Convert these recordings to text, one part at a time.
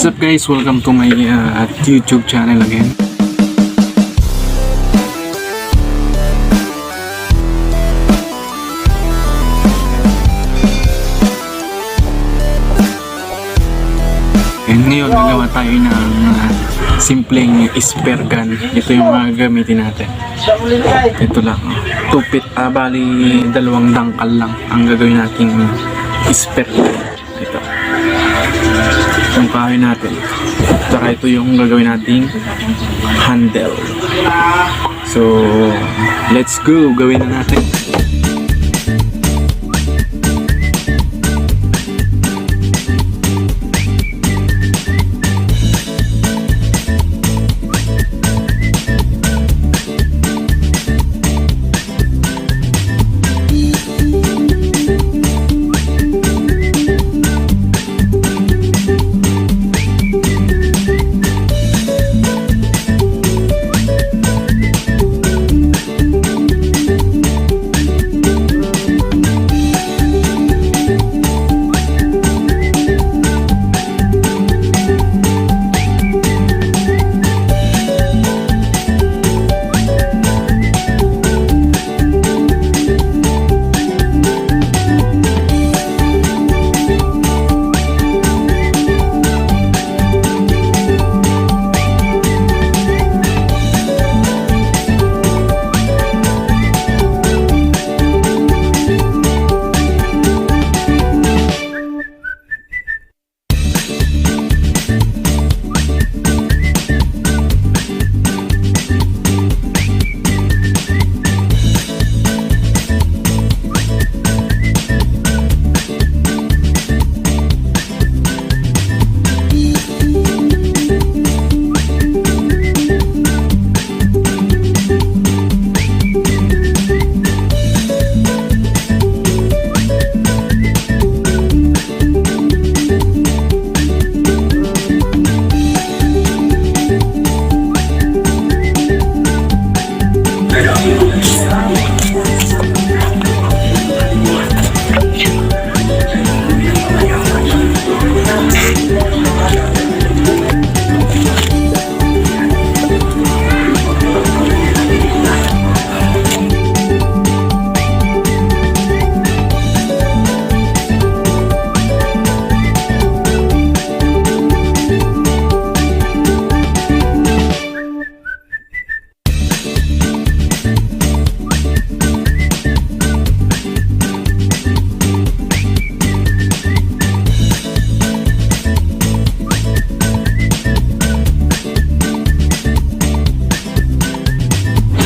What's up guys? Welcome to my YouTube channel again. And ngayon nagawa tayo ng simpleng speargun. Ito yung mga gamitin natin. Ito lang. Tupit, bali dalawang dangkal lang ang gagawin nating speargun. Ito. Yung kahoy natin. Saka ito yung gagawin nating handle. So, let's go. Gawin na natin.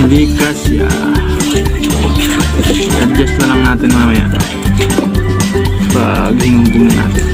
Hindi kasya. Adjust na lang natin mamaya pag hinugin na natin.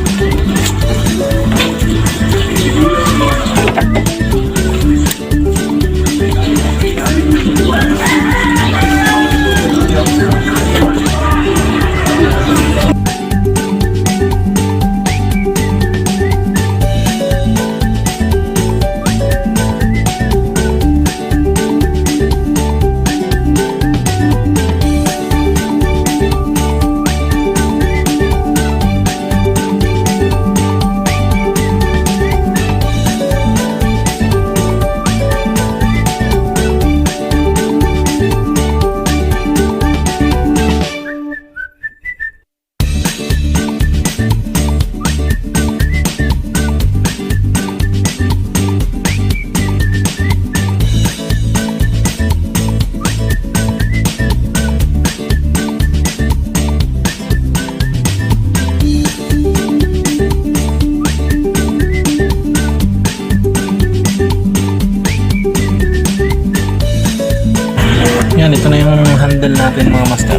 Yan, ito na yung handle natin mga master.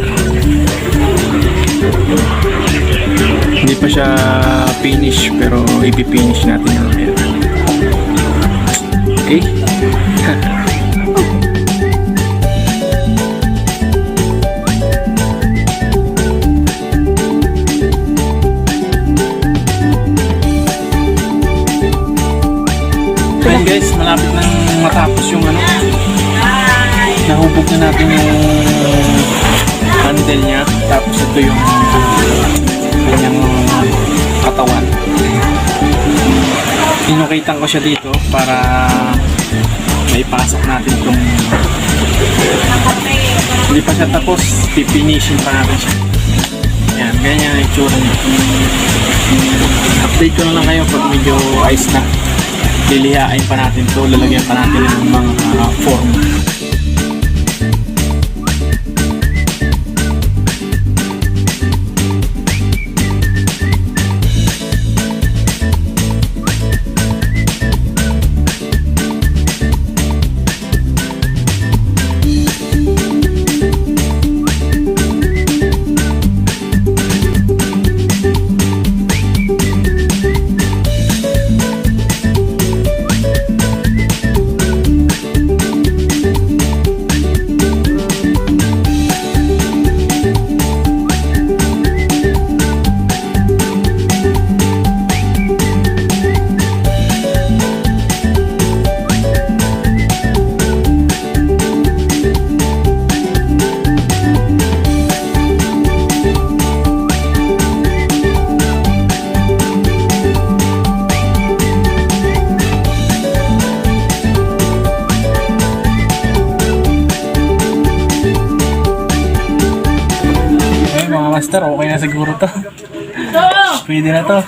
Hindi pa siya finish pero ipipinish natin yung mamaya. Okay? Ayan guys, malapit nang matapos yung nahubog na natin yung handle niya, tapos ito yung kanyang katawan. Inukitan ko siya dito para maipasok natin itong hindi pa siya tapos, pipinishin pa natin siya. Yan, ganyan ang itsura niya. Update ko na lang kayo pag medyo ayos na. Lilihain pa natin to, lalagyan pa natin ng mga form. Master, okay na siguro to. Pwede na to.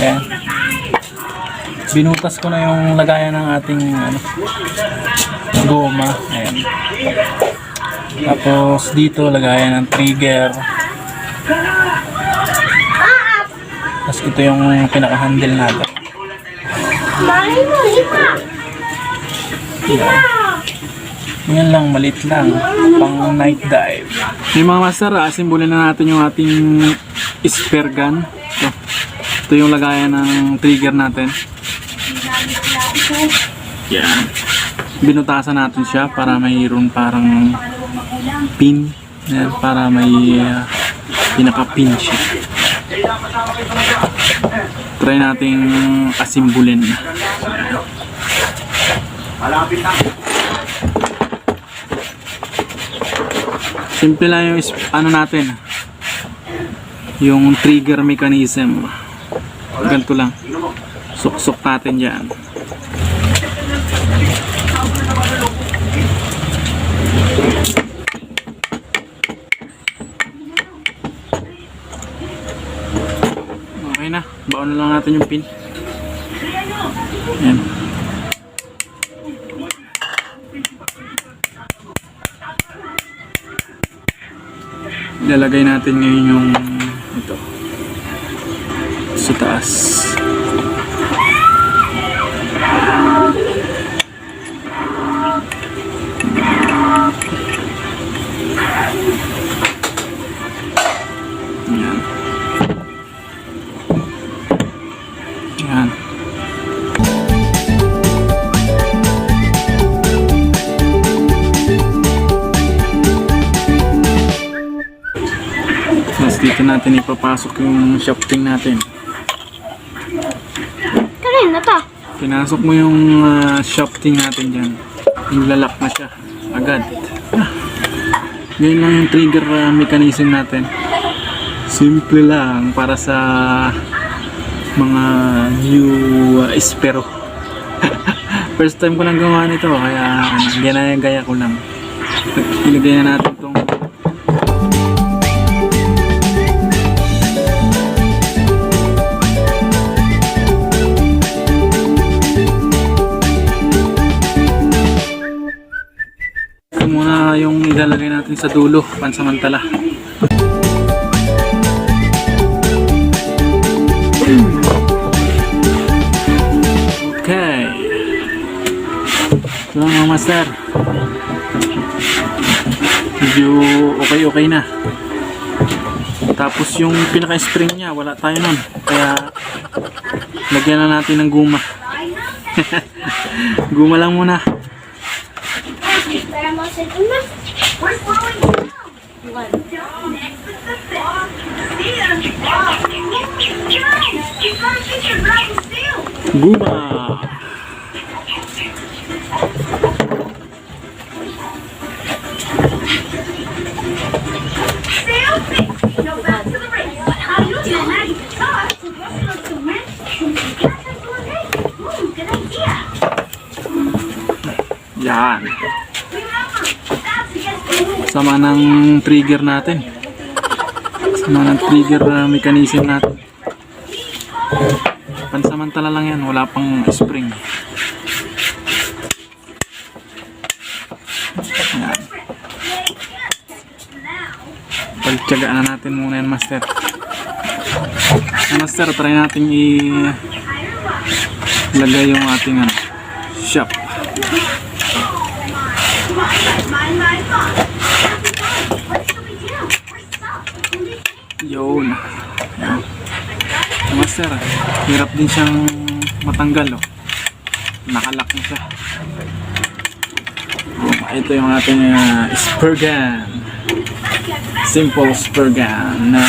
Ayan. Binutas ko na yung lagayan ng ating goma. Ayan. Tapos dito lagayan ng trigger. Tapos ito yung pinaka-handle natin. Ayan. Yan lang, maliit lang. Pang night dive. Yung mga master, asimbolin na natin yung ating speargun. Ito yung lagayan ng trigger natin. Yan. Binutasan natin siya para mayroon parang pin. Yan, para may pinaka-pin siya. Try nating asimbolin. Malapit na. Simple lang yung natin, yung trigger mechanism. Ganito lang, suksok natin dyan. Okay na, baon na lang natin yung pin. Yan. Ilalagay natin ngayon yung ito sa taas. Yan. Yan. Dito natin ipapasok yung shafting natin. Kanina to? Pinasok mo yung shafting natin dyan. Nilalak na siya agad. Ganyan lang yung trigger mechanism natin. Simple lang para sa mga new espero. First time ko lang gawa nito kaya ginagaya ko lang. Ilagay na natin itong muna yung ilalagay natin sa dulo pansamantala. Okay. So mga master, medyo okay na. Tapos yung pinaka-spring nya wala tayo nun, kaya lagyan na natin ng guma. Guma lang muna. Guma. Yan. Sama ng trigger natin. Sama ng trigger mechanism natin. Pansamantala lang yan, wala pang spring. Yan. Pagtyagaan na natin muna yan, master. Master, try natin ilagay yung ating shop. Yun. Yan. Master, hirap din siyang matanggal, oh. Nakalock na siya. Ito yung ating speargun. Simple speargun na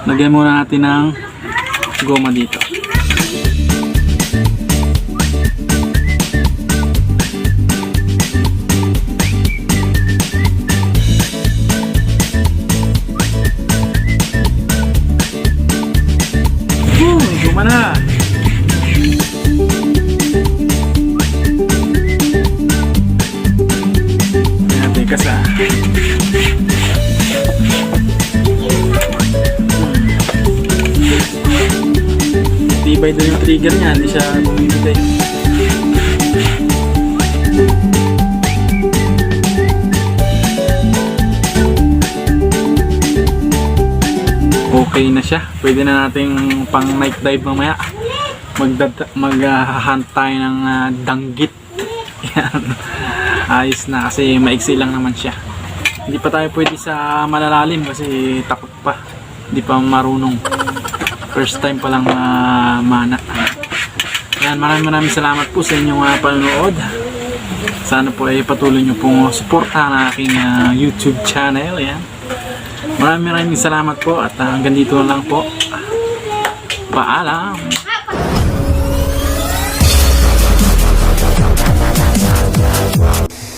lagyan muna natin ng goma dito. Goma na! Kasa. Tibay doon yung trigger niya, hindi siya bumibigay. Okay na siya. Pwede na nating pang night dive mamaya. Mag-hunt tayo ng danggit. Yan. Ayos na kasi maiksi lang naman siya. Hindi pa tayo pwede sa malalalim kasi takot pa. Hindi pa marunong. First time pa lang mana. Yan, maraming salamat po sa inyong panonood. Sana po ay patuloy nyo pong suportahan ang aking YouTube channel. Yan. Maraming salamat po at hanggang dito lang po. Paalam!